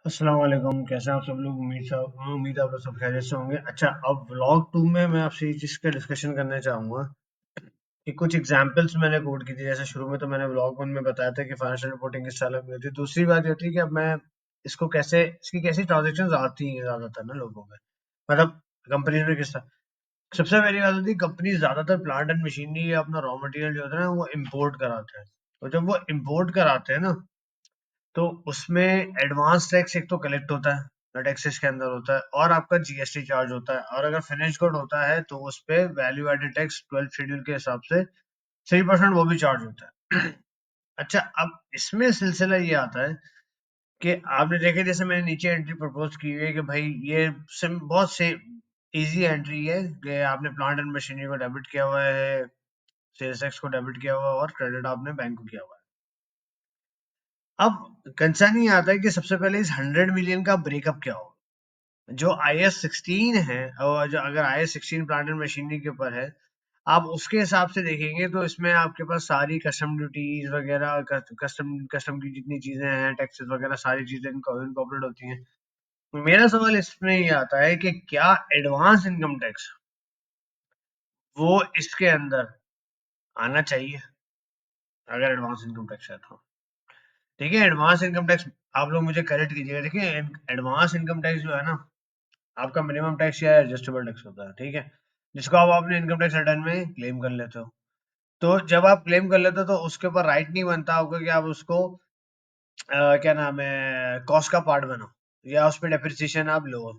अस्सलाम वालेकुम। कैसे हैं आप सब लोग? उम्मीद है आप लोग सब खैरियत से होंगे। अच्छा, अब व्लॉग 2 में मैं आपसे ये चीज़ का डिस्कशन करना चाहूँगा कि कुछ एग्जांपल्स मैंने कोट की थी। जैसे शुरू में तो मैंने व्लॉग 1 में बताया था कि फाइनेंशियल रिपोर्टिंग किस तरह की होती है। दूसरी बात ये होती है कि अब मैं इसकी कैसी ट्रांजैक्शंस आती हैं ज़्यादातर ना लोगों में, मतलब कंपनीज में किस तरह। सबसे पहली बात होती है, कंपनी ज़्यादातर प्लांट एंड मशीनरी या अपना रॉ मटेरियल जो होता है ना वो इम्पोर्ट कराते हैं। और जब वो इम्पोर्ट कराते हैं ना, तो उसमें एडवांस टैक्स एक तो कलेक्ट होता है, जो टैक्सेस के अंदर होता है, और आपका जीएसटी चार्ज होता है, और अगर फिनिश गुड होता है तो उस पे value added tax 12th schedule के हिसाब से 3% वो भी चार्ज होता है। अच्छा, अब इसमें सिलसिला ये आता है कि आपने देखा, जैसे मैंने नीचे एंट्री प्रपोज की हुई है कि भाई ये बहुत से इजी एंट्री है कि आपने प्लांट एंड मशीनरी को डेबिट किया हुआ है, सेल्स टैक्स को डेबिट किया हुआ है, और क्रेडिट आपने बैंक को किया हुआ है। अब कंसर्न ये आता है कि सबसे पहले इस 100 मिलियन का ब्रेकअप क्या हो। जो IS 16 है, और जो अगर IS 16 प्लांट एंड मशीनरी के ऊपर है, आप उसके हिसाब से देखेंगे तो इसमें आपके पास सारी कस्टम ड्यूटीज वगैरह, कस्टम कस्टम की जितनी चीजें हैं, टैक्सेस वगैरह, सारी चीजें इनकॉर्पोरेट होती हैं। मेरा सवाल इसमें ये आता है कि क्या एडवांस इनकम टैक्स वो इसके अंदर आना चाहिए? अगर एडवांस इनकम टैक्स है तो देखिए, एडवांस इनकम टैक्स, आप लोग मुझे करेक्ट कीजिएगा। देखिए, एडवांस इनकम टैक्स जो है ना, आपका मिनिमम टैक्स या एडजस्टेबल टैक्स होता है, ठीक है, जिसको आप अपने इनकम टैक्स रिटर्न में क्लेम कर लेते हो। तो जब आप क्लेम कर लेते हो तो उसके ऊपर राइट नहीं बनता आपको कि आप उसको क्या नाम है, कॉस्ट का पार्ट बनो, या उस पर डेप्रिसिएशन आप लो।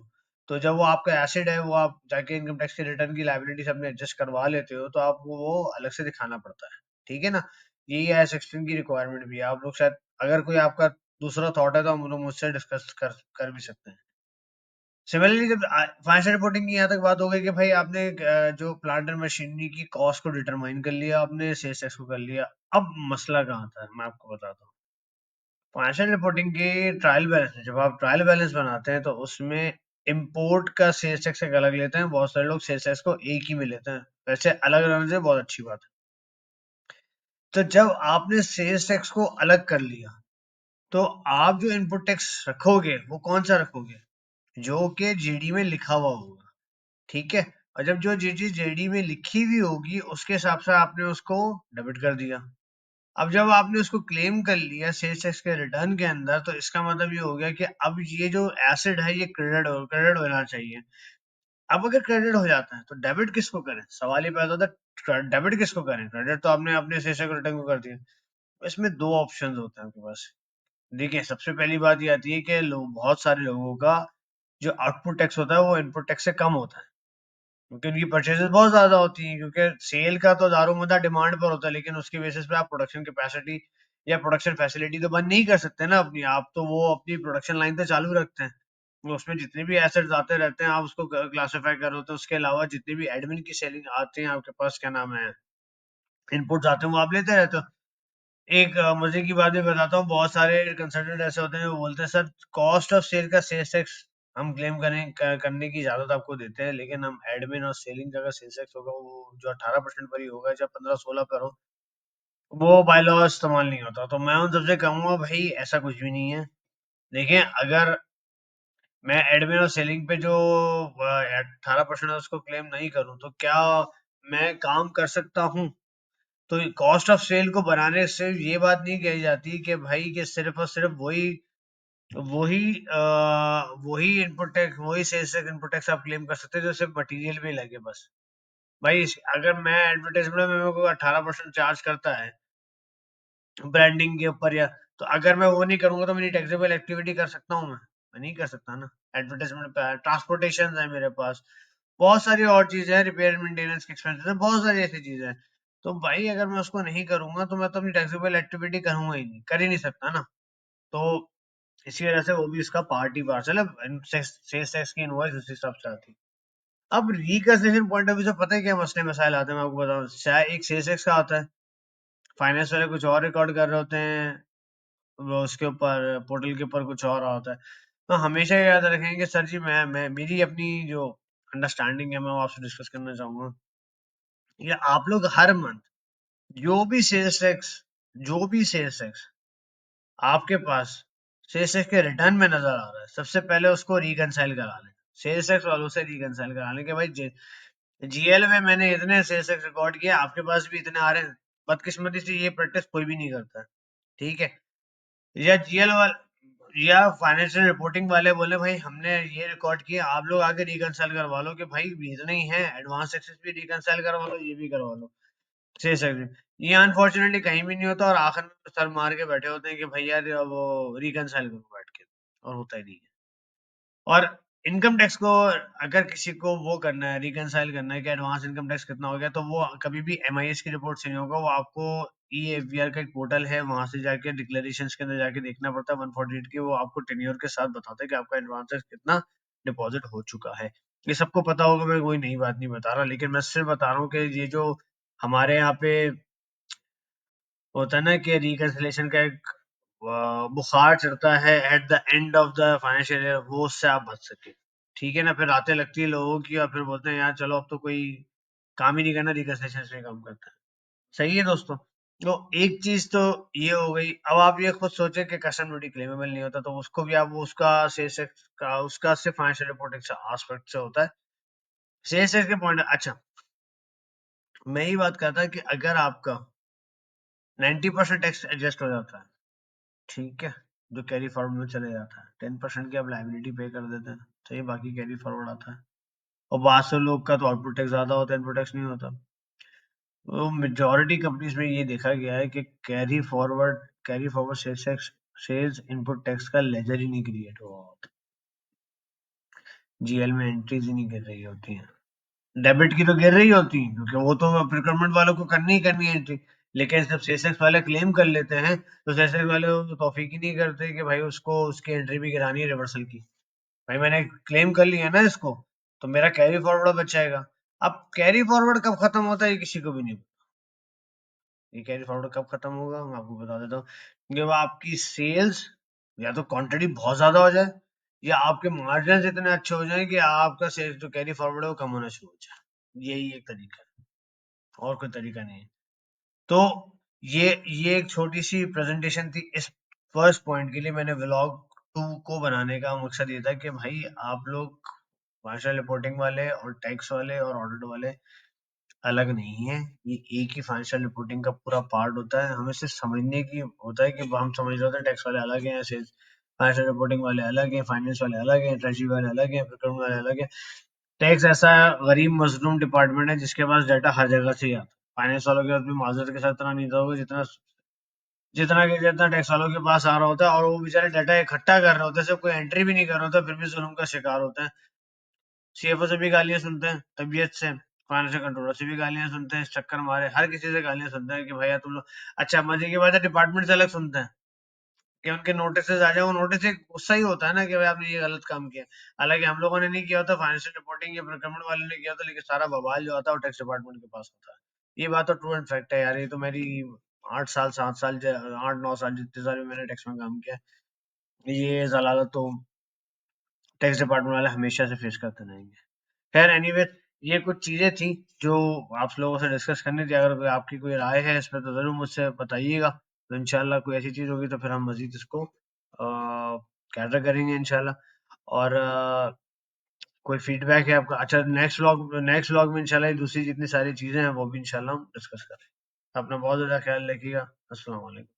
तो जब वो आपका एसेट है, वो आप जाके इनकम टैक्स के रिटर्न की लायबिलिटी अपने एडजस्ट करवा लेते हो, तो आपको वो अलग से दिखाना पड़ता है, ठीक है ना। यही IS 16 की रिक्वायरमेंट भी है। आप लोग शायद, अगर कोई आपका दूसरा थॉट है तो हम लोग मुझसे डिस्कस कर भी सकते हैं। सिमिलरली, जब फाइनेंशियल रिपोर्टिंग की यहाँ तक बात हो गई कि भाई आपने जो प्लांट एंड मशीनरी की कॉस्ट को डिटरमाइन कर लिया, आपने सेल्स टैक्स को कर लिया। अब मसला कहाँ आता है, मैं आपको बताता हूँ। फाइनेंशियल रिपोर्टिंग के ट्रायल बैलेंस में, जब आप ट्रायल बैलेंस बनाते हैं तो उसमें इम्पोर्ट का सेल्स टैक्स एक अलग लेते हैं। बहुत सारे लोग सेल्स टैक्स को एक ही में लेते हैं, वैसे अलग रहने से बहुत अच्छी बात है। तो जब आपने सेल्स टैक्स को अलग कर लिया, तो आप जो इनपुट टैक्स रखोगे वो कौन सा रखोगे? जो कि जीडी में लिखा हुआ होगा, ठीक है। और जब जो चीज जेडी में लिखी हुई होगी उसके हिसाब से आपने उसको डेबिट कर दिया। अब जब आपने उसको क्लेम कर लिया सेल्स टैक्स के रिटर्न के अंदर, तो इसका मतलब ये हो गया कि अब ये जो एसेट है ये क्रेडिट होना चाहिए। अब अगर क्रेडिट हो जाता है तो डेबिट किसको करें? सवाल ये पैदा होता है, डेबिट किसको करें? क्रेडिट तो आपने अपने सेल्स टैक्स रिटर्न को कर दिया। इसमें दो ऑप्शन होते हैं आपके पास। देखिए, सबसे पहली बात ये आती है कि लोग, बहुत सारे लोगों का जो आउटपुट टैक्स होता है वो इनपुट टैक्स से कम होता है, क्योंकि उनकी परचेजेस बहुत ज्यादा होती हैं। क्योंकि सेल का तो दारोमदार डिमांड पर होता है, लेकिन उसकी बेसिस पे आप प्रोडक्शन कैपेसिटी या प्रोडक्शन फैसिलिटी तो बंद नहीं कर सकते ना अपनी। आप तो वो अपनी प्रोडक्शन लाइन तो चालू रखते हैं, वो उसमें जितने भी एसेट्स आते रहते हैं आप उसको क्लासिफाई करो। तो उसके अलावा जितनी भी एडमिन की सेलिंग आती है आपके पास, क्या नाम है, इनपुट्स आते हैं, वो आप लेते रहते हो। एक मजे की बात भी बताता हूँ, बहुत सारे कंसल्टेंट ऐसे होते हैं जो बोलते हैं सर, कॉस्ट ऑफ सेल का सेल्स टैक्स हम क्लेम करने की इजाजत आपको देते हैं, लेकिन हम एडमिन और सेलिंग का अगर सेल्स टैक्स होगा वो जो 18% पर ही होगा, जब 15-16 पर हो, वो बाय लॉ इस्तेमाल नहीं होता। तो मैं उन सबसे कहूंगा भाई ऐसा कुछ भी नहीं है। देखिए, अगर मैं एडमिन और सेलिंग पे जो 18% है उसको क्लेम नहीं करूं, तो क्या मैं काम कर सकता हूँ? तो कॉस्ट ऑफ सेल को बनाने से ये बात नहीं कही जाती कि भाई कि सिर्फ और सिर्फ वही वही वही इनपुट टैक्स, वही सेल्स टैक्स इनपुट टैक्स आप क्लेम कर सकते हैं जो सिर्फ मटेरियल में लगे बस। भाई अगर मैं एडवर्टाइजमेंट में मेरे को 18% चार्ज करता है ब्रांडिंग के ऊपर, या तो अगर मैं वो नहीं करूंगा तो मेरी टैक्सेबल एक्टिविटी कर सकता हूँ? मैं नहीं कर सकता ना। एडवर्टाइजमेंट पे ट्रांसपोर्टेशन है मेरे पास, बहुत सारी और चीजें हैं, रिपेयर मेंटेनेंस के एक्सपेंसेस है, बहुत सारी ऐसी चीजें हैं। तो भाई अगर मैं उसको नहीं करूंगा तो मैं तो अपनी टैक्सेबल एक्टिविटी करूंगा ही नहीं, कर ही नहीं सकता ना। तो इसी वजह से वो भी इसका पार्ट ही पार्सल है। सेल्स टैक्स की इनवॉइस उस हिसाब से आती है। अब रिकन्सिलिएशन पॉइंट ऑफ व्यू से पता है क्या मसले मसाइल आते हैं, मैं आपको बताऊं। शायद एक सेल्स टैक्स का आता है, फाइनेंस वाले कुछ और रिकॉर्ड कर रहे होते हैं, वो उसके ऊपर पोर्टल के ऊपर कुछ और होता है। तो हमेशा ये याद रखें कि सर जी, मैं मेरी अपनी जो अंडरस्टैंडिंग है, मैं वो आपसे डिस्कस करना चाहूंगा। या आप लोग हर मंथ जो भी सेल्स टैक्स जो भी सेल्स टैक्स आपके पास सेल्स टैक्स के रिटर्न में नजर आ रहा है, सबसे पहले उसको रिकनसाइल करा लें, सेल्स टैक्स वालों से रिकनसाइल करा लें कि भाई जीएल में मैंने इतने सेल्स टैक्स रिकॉर्ड किया, आपके पास भी इतने आ रहे हैं। बदकिस्मती से ये प्रैक्टिस कोई भी नहीं करता है, ठीक है। या जीएल वाले या फाइनेंशियल रिपोर्टिंग वाले बोले भाई हमने ये रिकॉर्ड किया, आप लोग आके रिकनसाइल करवा लो कि भाई इतने ही है, एडवांस एक्सेस भी रिकनसाइल करवा लो, ये भी करवा लो, सही सकते। ये अनफॉर्चुनेटली कहीं भी नहीं होता, और आखिर में सर मार के बैठे होते हैं कि भाई यार वो रिकनसाइल करो बैठ के, और होता ही नहीं है। और इनकम टैक्स को अगर किसी को वो करना है, रिकनसाइल करना है कि एडवांस इनकम टैक्स कितना हो गया, तो वो कभी भी एमआईएस की रिपोर्ट से नहीं होगा, वो आपको ई एफबीआर का एक पोर्टल है, वहां से जाके डिक्लेरेशन के अंदर जाके देखना पड़ता है 148 की, वो आपको टेन्योर के साथ बताता है कि आपका एडवांस टैक्स कितना डिपॉजिट हो चुका है। ये सबको पता होगा, मैं कोई नई बात नहीं बता रहा, लेकिन मैं सिर्फ बता रहा हूँ कि ये जो हमारे यहाँ पे होता है ना कि रिकंसिलेशन का एक बुखार चढ़ता है at the end of the financial year, वो उससे आप बच सके, ठीक है ना। फिर आते लगती है लोगों की, और फिर बोलते हैं यार चलो अब तो कोई काम ही नहीं करना, रिकंसिलेशन से काम करता है। सही है दोस्तों। तो एक चीज तो ये हो गई। अब आप ये खुद सोचे कि कस्टम ड्यूटी क्लेमेबल नहीं होता, तो उसको भी आप उसका सेल्स टैक्स का उसका सिर्फ फाइनेंशियल रिपोर्टिंग से आस्पेक्ट से होता है, सेल्स टैक्स के पॉइंट। अच्छा, मैं ही बात करता कि अगर आपका 90% टैक्स एडजस्ट हो जाता है, ठीक है, जो कैरी फॉरवर्ड में चले जाता है, 10% की आप लाइबिलिटी पे कर देते हैं, तो ये बाकी कैरी फॉरवर्ड आता है। और बहुत से लोग का तो आउटपुट टैक्स ज्यादा होता है, इनपुट टैक्स नहीं होता। तो मेजोरिटी कंपनीज में ये देखा गया है कि carry forward sales tax, sales input tax का लेजर ही नहीं क्रिएट हुआ होता, जीएल में एंट्रीज ही नहीं गिर रही होती हैं। डेबिट की तो गिर रही होती है, क्योंकि वो तो प्रिक्योरमेंट वालों को करनी ही करनी है एंट्री। लेकिन जब सेल्स टैक्स वाले क्लेम कर लेते हैं, तो सेल्स टैक्स वाले तो तौफीक ही नहीं करते कि भाई उसको उसकी एंट्री भी गिरानी है रिवर्सल की। भाई मैंने क्लेम कर लिया ना इसको, तो मेरा कैरी फॉरवर्ड बच जाएगा। अब कैरी फॉरवर्ड कब खत्म होता है ये किसी को भी नहीं पता। ये कैरी फॉरवर्ड कब खत्म होगा मैं आपको बता देता हूँ, जब आपकी सेल्स या तो क्वांटिटी बहुत ज्यादा हो जाए, या आपके मार्जिन इतने अच्छे हो जाए कि आपका सेल्स जो कैरी फॉरवर्ड है वो कम होना शुरू हो जाए। यही एक तरीका है, और कोई तरीका नहीं है। तो ये एक छोटी सी प्रेजेंटेशन थी इस फर्स्ट पॉइंट के लिए। मैंने व्लॉग 2 को बनाने का मकसद ये था कि भाई आप लोग फाइनेंशियल रिपोर्टिंग वाले और टैक्स वाले और ऑडिट वाले अलग नहीं है, ये एक ही फाइनेंशियल रिपोर्टिंग का पूरा पार्ट होता है। हमें सिर्फ समझने की होता है कि हम समझ रहे होते हैं टैक्स वाले अलग हैं, ऐसे फाइनेंशियल रिपोर्टिंग वाले अलग हैं, फाइनेंस वाले अलग हैं, ट्रेजरी वाले अलग हैं, प्रोक्योरमेंट वाले अलग हैं। टैक्स ऐसा गरीब मजलूम डिपार्टमेंट है जिसके पास डाटा हर जगह से ही आता है। फाइनेंस वालों के पास भी माजरत के साथ इतना नहीं था होगा जितना जितना टैक्स वालों के पास आ रहा होता है, और वो बेचारे डाटा इकट्ठा कर रहे होते हैं, सिर्फ कोई एंट्री भी नहीं कर रहा होता, फिर भी जुल्म का शिकार होते हैं। सीएफओ से भी गालियां सुनते हैं तबीयत से, फाइनेंशियल कंट्रोलर से भी गालियां सुनते हैं, चक्कर मारे हर किसी से गालियां सुनते हैं कि भैया तुम लोग। अच्छा, मजे की बात है डिपार्टमेंट से अलग सुनते हैं कि उनके नोटिस आ जाए, वो नोटिस एक गुस्सा ही होता है ना कि भाई आपने ये गलत काम किया। हालांकि हम लोगों ने नहीं किया होता, फाइनेंशियल रिपोर्टिंग या प्रोक्योरमेंट वाले ने किया होता, लेकिन सारा बवाल जो आता है वो टैक्स डिपार्टमेंट के पास होता है। ये बात तो ट्रू एंड फैक्ट है यार, ये तो मेरी 8 साल 7 साल 8 9 साल जितने साल भी मैंने टैक्स में काम किया, ये जलालत तो टैक्स डिपार्टमेंट वाले हमेशा से फेस करते रहेंगे। खैर एनीवे, ये कुछ चीजें थी जो आप लोगों से डिस्कस करनी थी। अगर कोई आपकी कोई राय है इस पर तो जरूर मुझसे बताइएगा, तो इंशाल्लाह कोई ऐसी चीज होगी तो फिर हम मजीद इसको कैटर करेंगे इंशाल्लाह। और कोई फीडबैक है आपका? अच्छा, नेक्स्ट व्लॉग में इंशाल्लाह ये दूसरी जितनी सारी चीजें हैं वो भी इंशाल्लाह हम डिस्कस करें। अपना बहुत ज्यादा ख्याल रखिएगा। अस्सलाम वालेकुम।